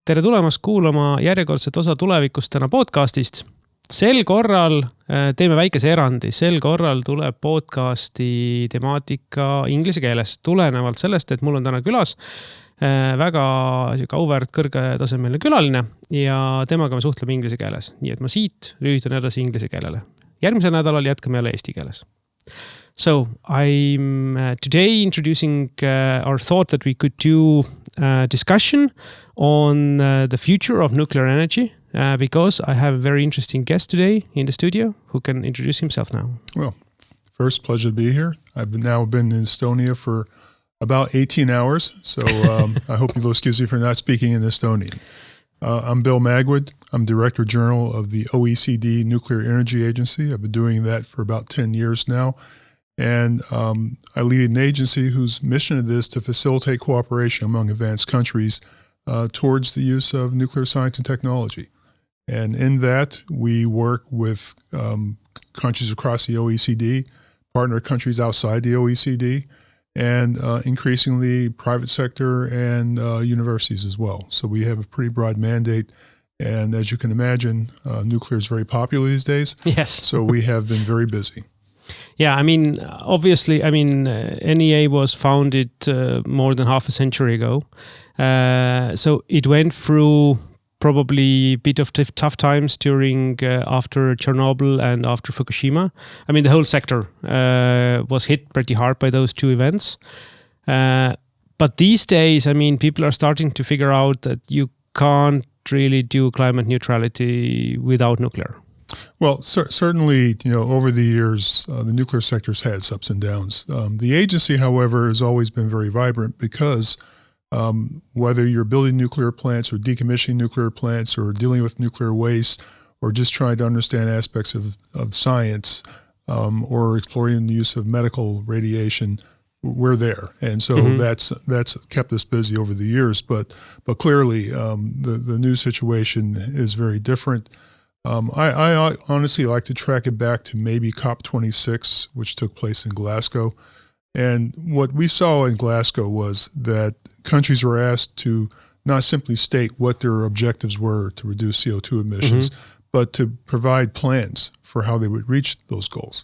Tere tulemast kuulama järjekordset osa tulevikust täna podcastist. Sel korral teeme väikese erandi. Sel korral tuleb podcasti temaatika inglise keeles. Tulenevalt sellest, et mul on täna külas väga auväärt kõrgetasemeline külaline ja temaga me suhtleme inglise keeles. Nii et ma siit lühitan edasi inglise keelele. Järgmisel nädalal jätkame jälle eesti keeles. So I'm today introducing our thought that we could do a discussion on the future of nuclear energy because I have a very interesting guest today in the studio who can introduce himself now. Well, first, pleasure to be here. I've now been in Estonia for about 18 hours, so I hope you'll excuse me for not speaking in Estonian. I'm Bill Magwood. I'm Director General of the OECD Nuclear Energy Agency. I've been doing that for about 10 years now. And I lead an agency whose mission it is to facilitate cooperation among advanced countries towards the use of nuclear science and technology. And in that, we work with countries across the OECD, partner countries outside the OECD, and increasingly private sector and universities as well. So we have a pretty broad mandate. And as you can imagine, nuclear is very popular these days. Yes. So we have been very busy. Yeah, I mean, obviously, NEA was founded more than half a century ago. So it went through probably a bit of tough times during after Chernobyl and after Fukushima. I mean, the whole sector was hit pretty hard by those two events. But these days, I mean, people are starting to figure out that you can't really do climate neutrality without nuclear. Well, certainly, over the years, the nuclear sector's had its ups and downs. The agency, however, has always been very vibrant because whether you're building nuclear plants or decommissioning nuclear plants or dealing with nuclear waste or just trying to understand aspects of science or exploring the use of medical radiation, we're there. And so that's kept us busy over the years. But clearly, the new situation is very different. I honestly like to track it back to maybe COP26, which took place in Glasgow. And what we saw in Glasgow was that countries were asked to not simply state what their objectives were to reduce CO2 emissions, but to provide plans for how they would reach those goals.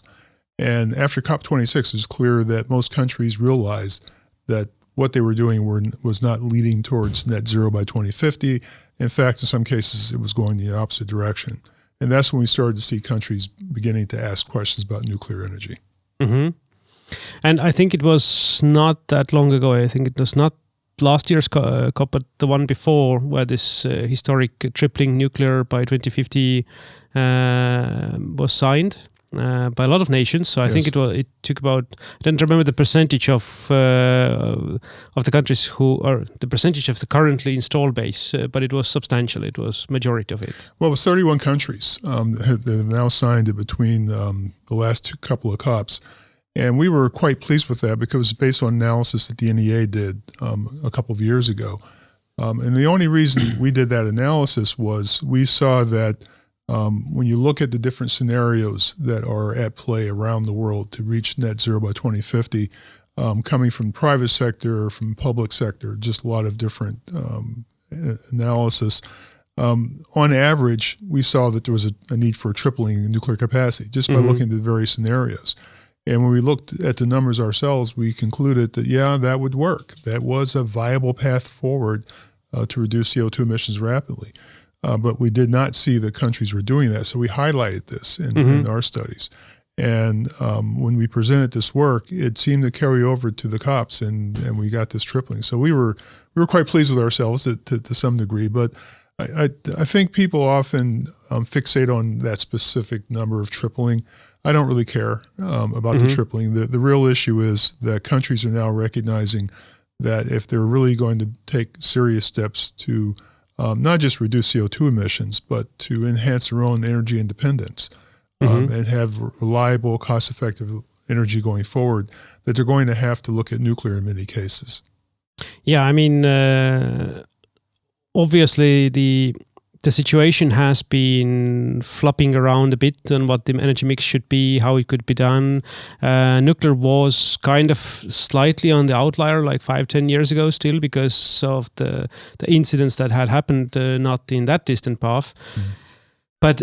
And after COP26, it was clear that most countries realized that what they were doing was not leading towards net zero by 2050. In fact, in some cases, it was going the opposite direction. And that's when we started to see countries beginning to ask questions about nuclear energy. Mm-hmm. And I think it was not that long ago. I think it was not last year's COP, but the one before, where this historic tripling nuclear by 2050 was signed by a lot of nations. So I think it took about, I don't remember the percentage of the countries who are the percentage of the currently installed base, but it was substantial. It was majority of it. Well, it was 31 countries that have now signed it between the last couple of COPs. And we were quite pleased with that because it was based on analysis that the NEA did a couple of years ago. And the only reason we did that analysis was we saw that when you look at the different scenarios that are at play around the world to reach net zero by 2050, coming from private sector, from public sector, just a lot of different analysis. On average, we saw that there was a need for a tripling in nuclear capacity just by looking at the various scenarios. And when we looked at the numbers ourselves, we concluded that, that would work. That was a viable path forward to reduce CO2 emissions rapidly. But we did not see that countries were doing that. So we highlighted this in our studies. And when we presented this work, it seemed to carry over to the COPs, and we got this tripling. So we were quite pleased with ourselves to some degree. But I think people often fixate on that specific number of tripling. I don't really care about the tripling. The real issue is that countries are now recognizing that if they're really going to take serious steps to not just reduce CO2 emissions, but to enhance their own energy independence and have reliable, cost-effective energy going forward, that they're going to have to look at nuclear in many cases. Yeah, I mean, obviously the the situation has been flopping around a bit on what the energy mix should be, how it could be done. Nuclear was kind of slightly on the outlier like 5-10 years ago still because of the incidents that had happened not in that distant path. But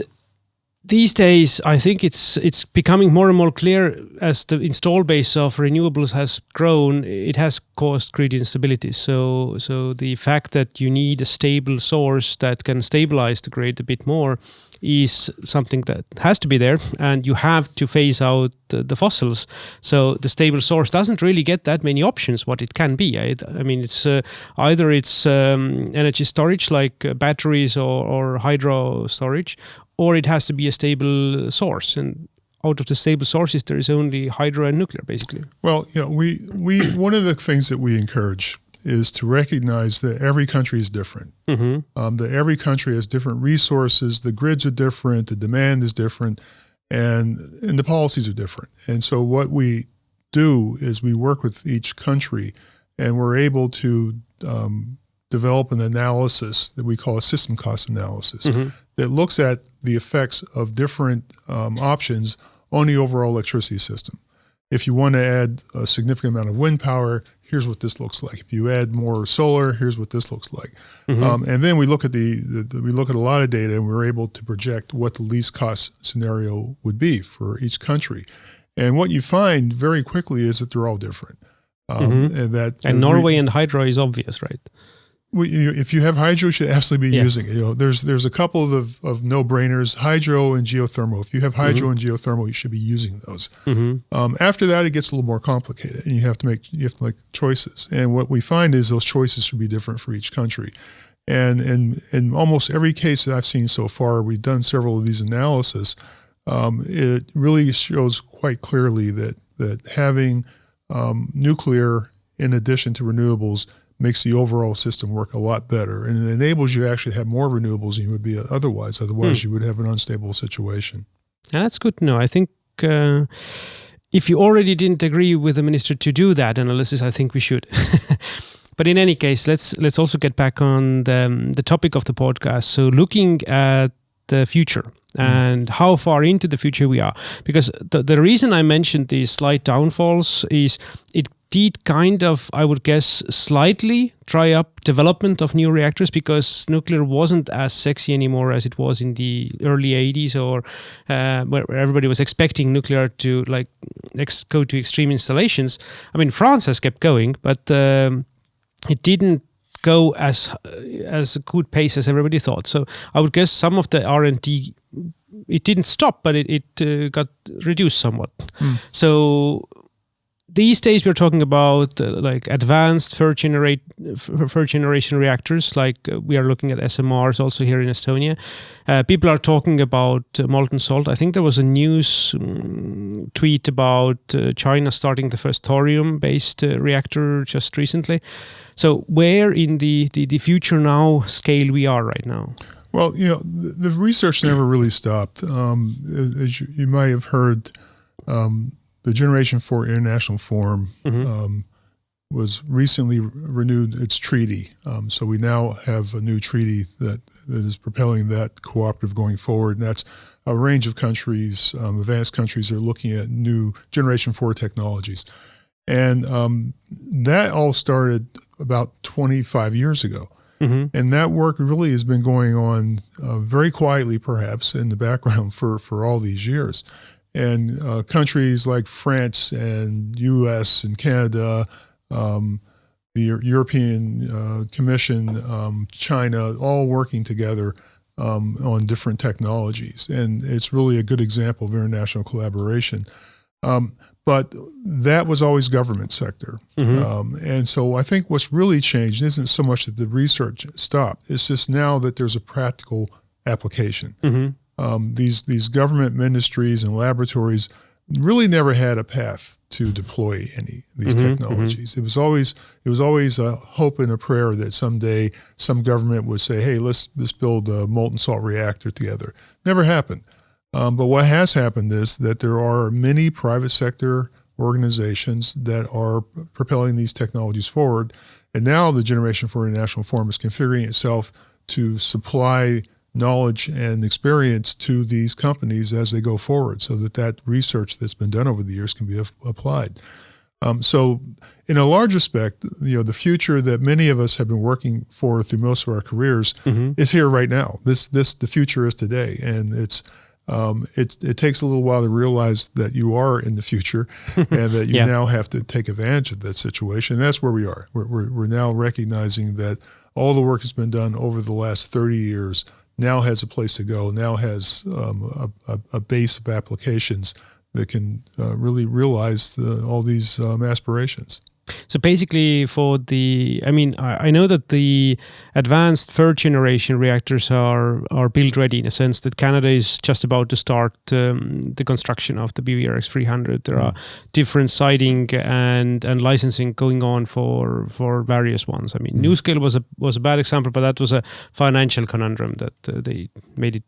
these days, I think it's becoming more and more clear as the install base of renewables has grown, it has caused grid instability. So the fact that you need a stable source that can stabilize the grid a bit more is something that has to be there, and you have to phase out the fossils. So the stable source doesn't really get that many options what it can be. I mean, it's either it's energy storage like batteries or hydro storage, or it has to be a stable source. And out of the stable sources, there is only hydro and nuclear, basically. Well, we one of the things that we encourage is to recognize that every country is different. That every country has different resources, the grids are different, the demand is different, and the policies are different. And so what we do is we work with each country, and we're able to develop an analysis that we call a system cost analysis that looks at the effects of different options on the overall electricity system. If you want to add a significant amount of wind power, here's what this looks like. If you add more solar, here's what this looks like. And then we look at we look at a lot of data, and we're able to project what the least cost scenario would be for each country. And what you find very quickly is that they're all different. And Norway and hydro is obvious, right? If you have hydro, you should absolutely be using it. There's a couple of no-brainers: hydro and geothermal. If you have hydro and geothermal, you should be using those. After that, it gets a little more complicated, and you have to make choices. And what we find is those choices should be different for each country. And in almost every case that I've seen so far, we've done several of these analyses. It really shows quite clearly that having nuclear in addition to renewables makes the overall system work a lot better, and it enables you to actually have more renewables than you would be otherwise. Otherwise, you would have an unstable situation. And that's good to know. I think if you already didn't agree with the minister to do that analysis, I think we should. But in any case, let's also get back on the topic of the podcast. So looking at the future and how far into the future we are. Because the reason I mentioned these slight downfalls is it did kind of, I would guess, slightly dry up development of new reactors because nuclear wasn't as sexy anymore as it was in the early 80s or where everybody was expecting nuclear to go to extreme installations. I mean, France has kept going, but it didn't go as a good pace as everybody thought. So I would guess some of the R&D, it didn't stop, but it got reduced somewhat. So these days we're talking about advanced third generation reactors, like we are looking at SMRs also here in Estonia. People are talking about molten salt. I think there was a news tweet about China starting the first thorium-based reactor just recently. So where in the future now scale we are right now? Well, the research never really stopped. As you might have heard, the Generation 4 International Forum was recently renewed its treaty. So we now have a new treaty that is propelling that cooperative going forward. And that's a range of countries, advanced countries are looking at new Generation 4 technologies. And that all started about 25 years ago. And that work really has been going on very quietly, perhaps, in the background for all these years. And countries like France and U.S. and Canada, the European Commission, China, all working together on different technologies. And it's really a good example of international collaboration. But that was always government sector. And so I think what's really changed isn't so much that the research stopped. It's just now that there's a practical application. These government ministries and laboratories really never had a path to deploy any of these technologies. It was always a hope and a prayer that someday some government would say, "Hey, let's build a molten salt reactor together." Never happened. But what has happened is that there are many private sector organizations that are propelling these technologies forward, and now the Generation 4 International Forum is configuring itself to supply knowledge and experience to these companies as they go forward, so that research that's been done over the years can be applied. So in a large respect, the future that many of us have been working for through most of our careers is here right now. The future is today, and it takes a little while to realize that you are in the future and that you now have to take advantage of that situation. And that's where we are. We're now recognizing that all the work that's been done over the last 30 years now has a place to go, now has a base of applications that can really realize all these aspirations. So basically I know that the advanced third generation reactors are build ready, in a sense that Canada is just about to start the construction of the BWRX 300. There are different siting and licensing going on for various ones. I mean, NuScale was a bad example, but that was a financial conundrum that they made it.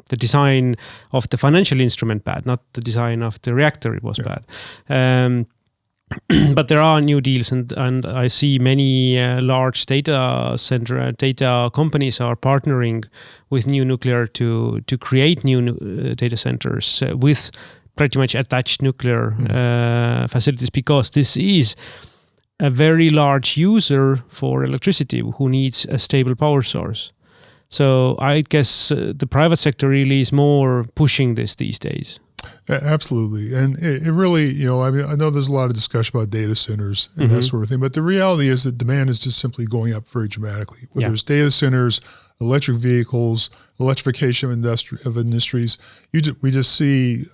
The design of the financial instrument bad, not the design of the reactor was bad. But there are new deals, and I see many large data companies are partnering with new nuclear to create new data centers with pretty much attached nuclear facilities, because this is a very large user for electricity who needs a stable power source. So I guess the private sector really is more pushing this these days. Absolutely. And it really, I know there's a lot of discussion about data centers and that sort of thing, but the reality is that demand is just simply going up very dramatically. Whether it's data centers, electric vehicles, electrification of industries, we just see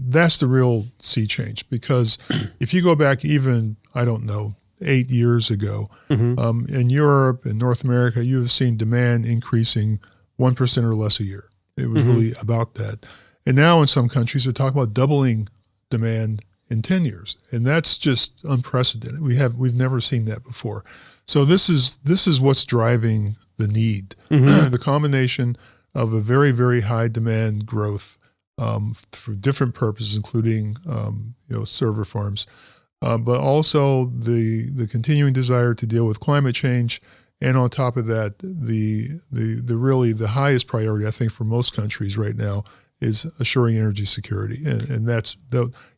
that's the real sea change. Because if you go back even, 8 years ago, in Europe and North America, you have seen demand increasing 1% or less a year. It was really about that. And now in some countries, they're talking about doubling demand in 10 years. And that's just unprecedented. We've never seen that before. So this is what's driving the need. The combination of a very, very high demand growth for different purposes, including server farms, but also the continuing desire to deal with climate change. And on top of that, the highest priority, I think, for most countries right now is assuring energy security. And that's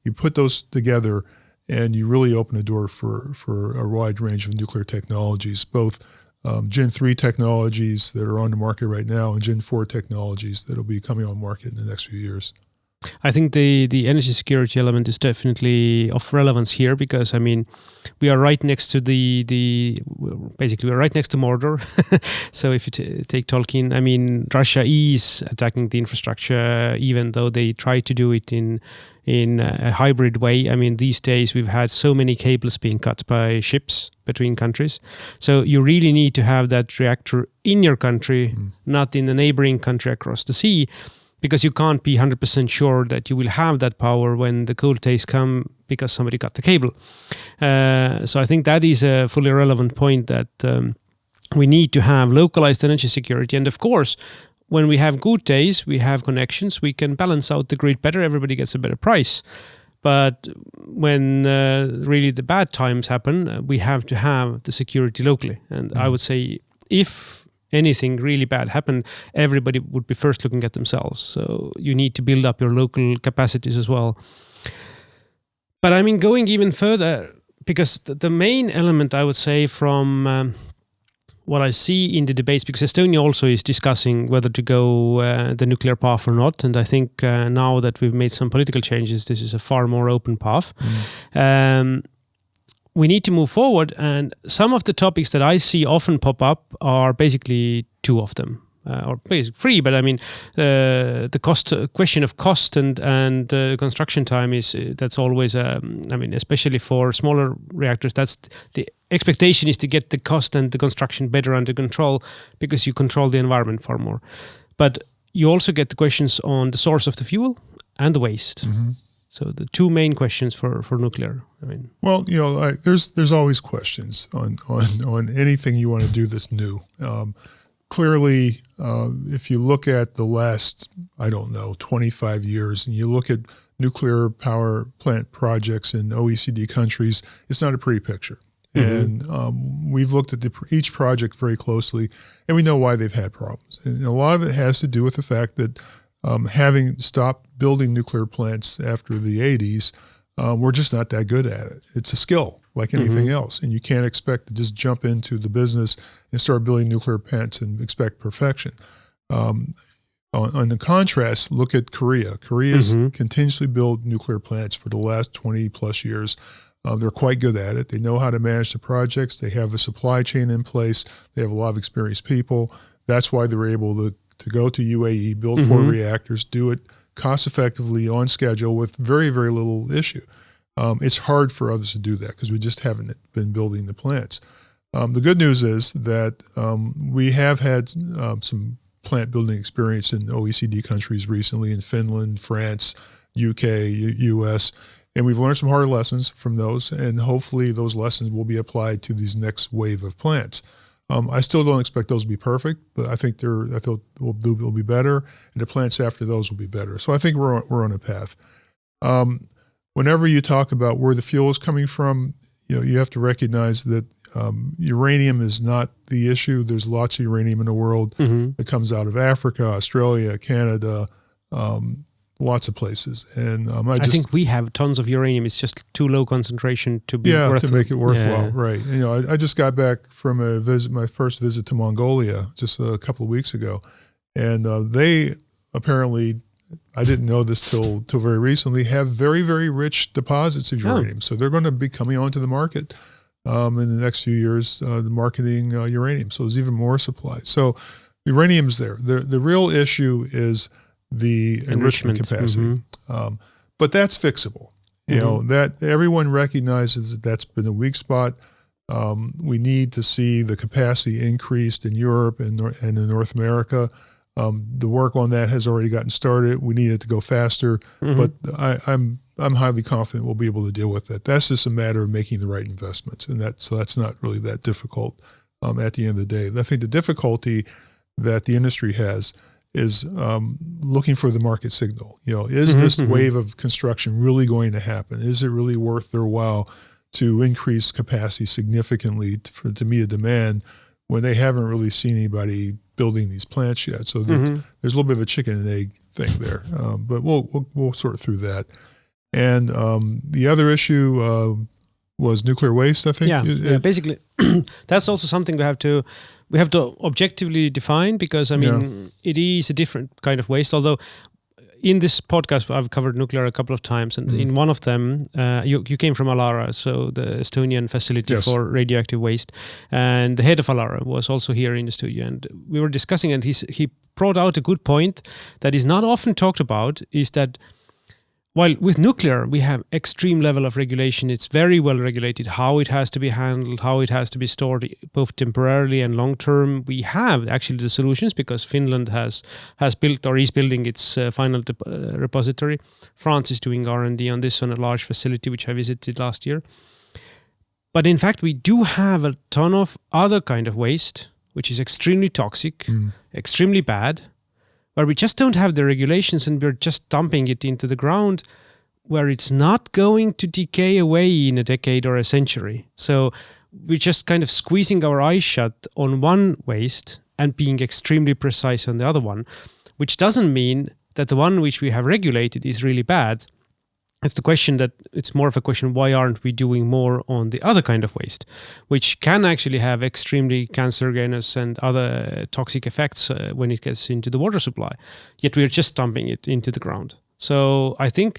you put those together and you really open a door for a wide range of nuclear technologies, both Gen 3 technologies that are on the market right now and Gen 4 technologies that will be coming on market in the next few years. I think the energy security element is definitely of relevance here, because we are right next to basically we're right next to Mordor. So if you take Tolkien, Russia is attacking the infrastructure, even though they try to do it in a hybrid way. These days we've had so many cables being cut by ships between countries. So you really need to have that reactor in your country, not in the neighboring country across the sea, because you can't be 100% sure that you will have that power when the cold days come because somebody cut the cable. So I think that is a fully relevant point, that we need to have localized energy security. And of course, when we have good days, we have connections, we can balance out the grid better, everybody gets a better price. But when really the bad times happen, we have to have the security locally. And I would say if anything really bad happened, everybody would be first looking at themselves. So you need to build up your local capacities as well. But going even further, because the main element, I would say, from what I see in the debates, because Estonia also is discussing whether to go the nuclear path or not. And I think now that we've made some political changes, this is a far more open path. We need to move forward, and some of the topics that I see often pop up are basically two of them, or basically three. But the question of cost and construction time that's always especially for smaller reactors. That's the expectation, is to get the cost and the construction better under control, because you control the environment far more. But you also get the questions on the source of the fuel and the waste. So the two main questions for nuclear. Well, there's always questions on anything you want to do that's new. Clearly, if you look at the last 25 years, and you look at nuclear power plant projects in OECD countries, it's not a pretty picture. And we've looked at each project very closely, and we know why they've had problems. And a lot of it has to do with the fact that having stopped building nuclear plants after the 80s, we're just not that good at it. It's a skill like anything else, and you can't expect to just jump into the business and start building nuclear plants and expect perfection. On the contrast, look at Korea. Korea's continuously built nuclear plants for the last 20 plus years. They're quite good at it. They know how to manage the projects. They have a supply chain in place. They have a lot of experienced people. That's why they're able to go to UAE, build 4 reactors, do it cost effectively on schedule with very, very little issue. It's hard for others to do that because we just haven't been building the plants. The good news is that we have had some plant building experience in OECD countries recently, in Finland, France, UK, US, and we've learned some hard lessons from those, and hopefully those lessons will be applied to these next wave of plants. I still don't expect those to be perfect, but I think they'll be better, and the plants after those will be better. So I think we're on a path. Whenever you talk about where the fuel is coming from, you have to recognize that uranium is not the issue. There's lots of uranium in the world that comes out of Africa, Australia, Canada, lots of places. And I think we have tons of uranium. It's just too low concentration to be to make it worthwhile, right? I just got back from my first visit to Mongolia just a couple of weeks ago, and they apparently, I didn't know this till very recently, have very, very rich deposits of uranium. So they're going to be coming onto the market in the next few years, the marketing uranium. So there's even more supply. So uranium's there. The real issue is the enrichment capacity. But that's fixable. That everyone recognizes that that's been a weak spot. We need to see the capacity increased in Europe and in North America. The work on that has already gotten started. We need it to go faster, but I'm highly confident we'll be able to deal with that. That's just a matter of making the right investments, and that's not really that difficult at the end of the day. I think the difficulty that the industry has is looking for the market signal. Is this wave of construction really going to happen? Is it really worth their while to increase capacity significantly to meet a demand when they haven't really seen anybody building these plants yet? So there's a little bit of a chicken and egg thing there, but we'll sort through that. And the other issue was nuclear waste, I think. Yeah, basically, that's also something we have to objectively define, because it is a different kind of waste. Although in this podcast I've covered nuclear a couple of times, and in one of them you came from Alara, so the Estonian facility for radioactive waste, and the head of Alara was also here in the studio, and we were discussing, and he brought out a good point that is not often talked about, is that while with nuclear, we have extreme level of regulation. It's very well regulated, how it has to be handled, how it has to be stored, both temporarily and long term. We have actually the solutions, because Finland has built or is building its final repository. France is doing R&D on this on a large facility, which I visited last year. But in fact, we do have a ton of other kind of waste, which is extremely toxic, extremely bad, where we just don't have the regulations, and we're just dumping it into the ground, where it's not going to decay away in a decade or a century. So we're just kind of squeezing our eyes shut on one waste and being extremely precise on the other one, which doesn't mean that the one which we have regulated is really bad. It's more of a question, why aren't we doing more on the other kind of waste, which can actually have extremely cancerogenic and other toxic effects when it gets into the water supply, yet we're just dumping it into the ground. So I think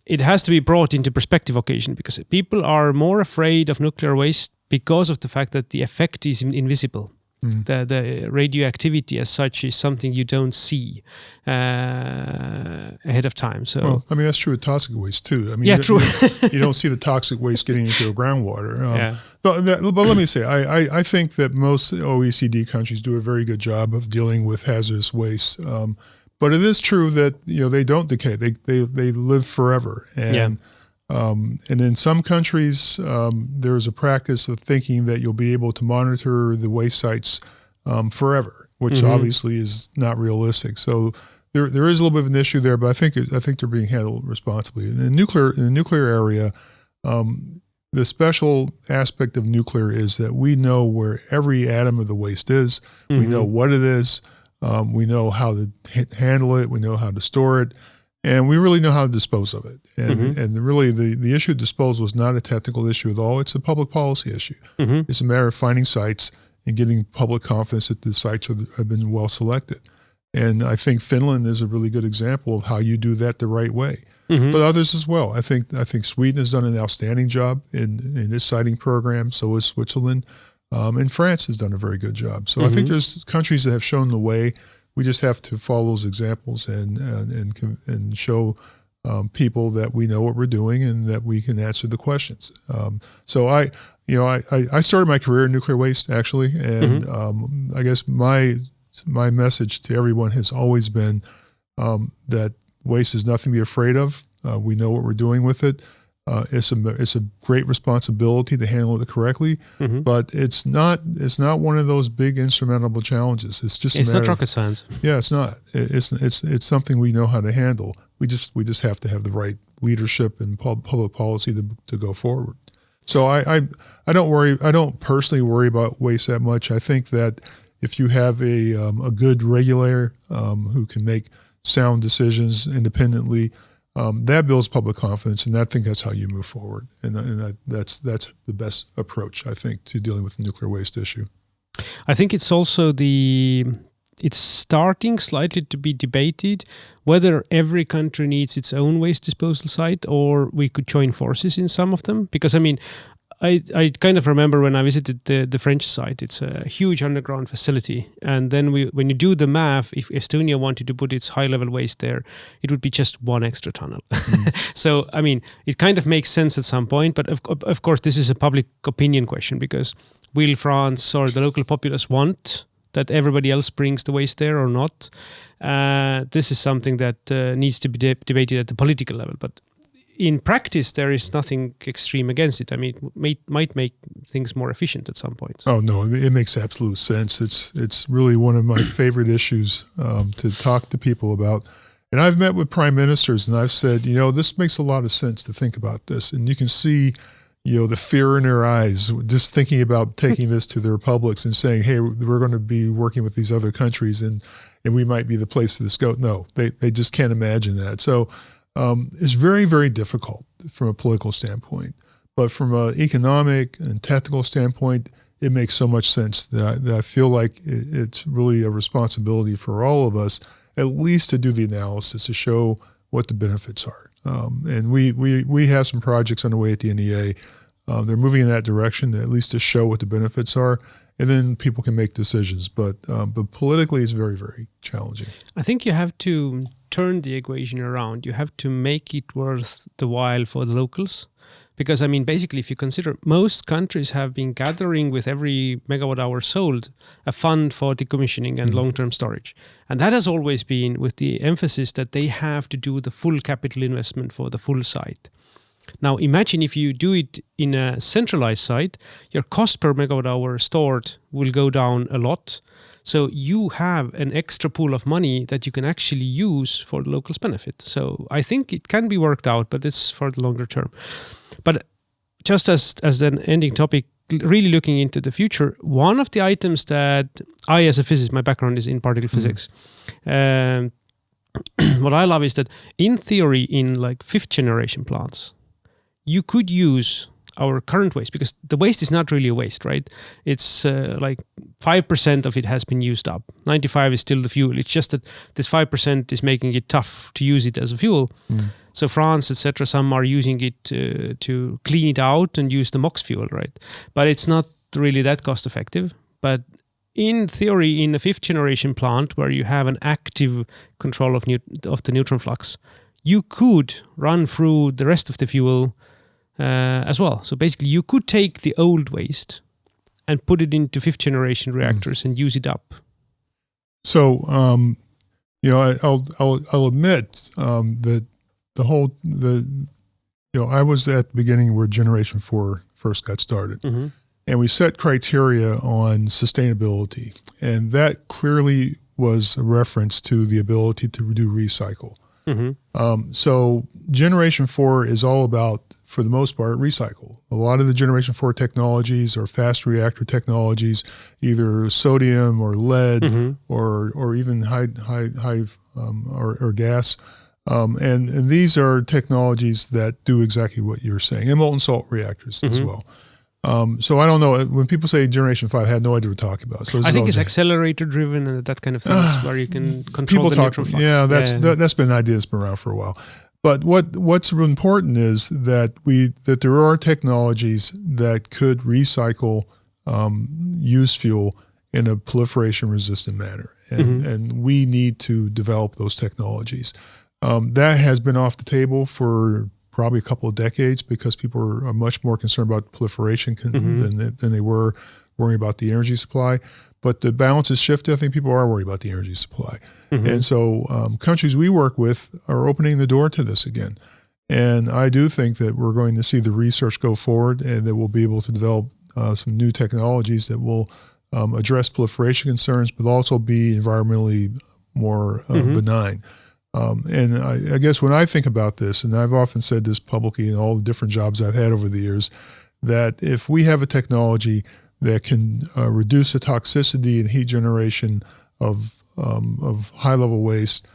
it has to be brought into perspective occasionally, because people are more afraid of nuclear waste because of the fact that the effect is invisible. The radioactivity as such is something you don't see ahead of time. So, that's true with toxic waste too. True. You don't see the toxic waste getting into the groundwater. But let me say, I think that most OECD countries do a very good job of dealing with hazardous waste. But it is true that they don't decay; they live forever. And in some countries, there's a practice of thinking that you'll be able to monitor the waste sites forever, which obviously is not realistic. So there is a little bit of an issue there, but I think they're being handled responsibly. In the nuclear area, the special aspect of nuclear is that we know where every atom of the waste is. Mm-hmm. We know what it is. We know how to handle it. We know how to store it. And we really know how to dispose of it. And really the issue of disposal is not a technical issue at all. It's a public policy issue. Mm-hmm. It's a matter of finding sites and getting public confidence that the sites have been well selected. And I think Finland is a really good example of how you do that the right way. Mm-hmm. But others as well. I think Sweden has done an outstanding job in its siting program. So has Switzerland. And France has done a very good job. So I think there's countries that have shown the way. We just have to follow those examples and show people that we know what we're doing and that we can answer the questions. So I started my career in nuclear waste actually, and I guess my message to everyone has always been that waste is nothing to be afraid of. We know what we're doing with it. It's a great responsibility to handle it correctly, but it's not one of those big insurmountable challenges. It's not rocket science. Yeah, it's not. It's something we know how to handle. We just have to have the right leadership and public policy to go forward. So I don't worry. I don't personally worry about waste that much. I think that if you have a good regulator who can make sound decisions independently, that builds public confidence, and I think that's how you move forward. And that's the best approach, I think, to dealing with the nuclear waste issue. I think it's also it's starting slightly to be debated whether every country needs its own waste disposal site or we could join forces in some of them. Because, I mean, I kind of remember when I visited the French site, it's a huge underground facility. And then when you do the math, if Estonia wanted to put its high-level waste there, it would be just one extra tunnel. So, I mean, it kind of makes sense at some point. But of course, this is a public opinion question because will France or the local populace want that everybody else brings the waste there or not? This is something that needs to be debated at the political level. But in practice, there is nothing extreme against it. I mean, it might make things more efficient at some point. Oh, no, it makes absolute sense. It's really one of my favorite issues to talk to people about. And I've met with prime ministers and I've said, this makes a lot of sense to think about this. And you can see, the fear in their eyes, just thinking about taking this to the republics and saying, hey, we're going to be working with these other countries and we might be the place for this go. No, they just can't imagine that. So it's very, very difficult from a political standpoint. But from an economic and technical standpoint, it makes so much sense that I feel like it's really a responsibility for all of us, at least to do the analysis to show what the benefits are. And we have some projects underway at the NEA. They're moving in that direction, at least to show what the benefits are, and then people can make decisions. But politically, it's very, very challenging. I think you have to turn the equation around. You have to make it worth the while for the locals. Because, I mean, basically, if you consider most countries have been gathering with every megawatt hour sold a fund for decommissioning and long-term storage. And that has always been with the emphasis that they have to do the full capital investment for the full site. Now, imagine if you do it in a centralized site, your cost per megawatt hour stored will go down a lot. So you have an extra pool of money that you can actually use for the locals' benefit. So I think it can be worked out, but it's for the longer term. But just as an ending topic, really looking into the future, one of the items that I, as a physicist, my background is in particle physics. What I love is that in theory, in like 5th generation plants, you could use our current waste, because the waste is not really a waste, right? It's like 5% of it has been used up. 95% is still the fuel. It's just that this 5% is making it tough to use it as a fuel. So France, etc., some are using it to clean it out and use the MOX fuel, right? But it's not really that cost effective. But in theory, in a 5th generation plant where you have an active control of the neutron flux, you could run through the rest of the fuel as well. So basically, you could take the old waste and put it into 5th generation reactors and use it up. So, I'll admit that I was at the beginning where Generation 4 first got started. And we set criteria on sustainability. And that clearly was a reference to the ability to do recycle. So Generation 4 is all about, for the most part, recycle. A lot of the Generation 4 technologies are fast reactor technologies, either sodium or lead or even high or gas. And these are technologies that do exactly what you're saying, and molten salt reactors as well. So I don't know, when people say Generation 5, I had no idea what we're talking about. So I think it's accelerator driven and that kind of things where you can control the neutron flux. Yeah, that's been an idea that's been around for a while. But what's important is that there are technologies that could recycle used fuel in a proliferation resistant manner. And we need to develop those technologies. That has been off the table for probably a couple of decades because people are much more concerned about proliferation than they were worrying about the energy supply. But the balance has shifted. I think people are worried about the energy supply. And so countries we work with are opening the door to this again. And I do think that we're going to see the research go forward and that we'll be able to develop some new technologies that will address proliferation concerns, but also be environmentally more benign. And I guess when I think about this, and I've often said this publicly in all the different jobs I've had over the years, that if we have a technology that can reduce the toxicity and heat generation of high-level waste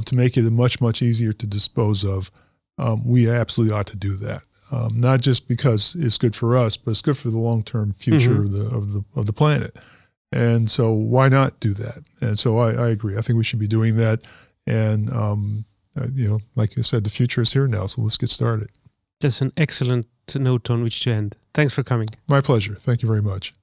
to make it much, much easier to dispose of, we absolutely ought to do that. Not just because it's good for us, but it's good for the long-term future of the planet. And so why not do that? And so I agree. I think we should be doing that. And, like you said, the future is here now, so let's get started. That's an excellent note on which to end. Thanks for coming. My pleasure. Thank you very much.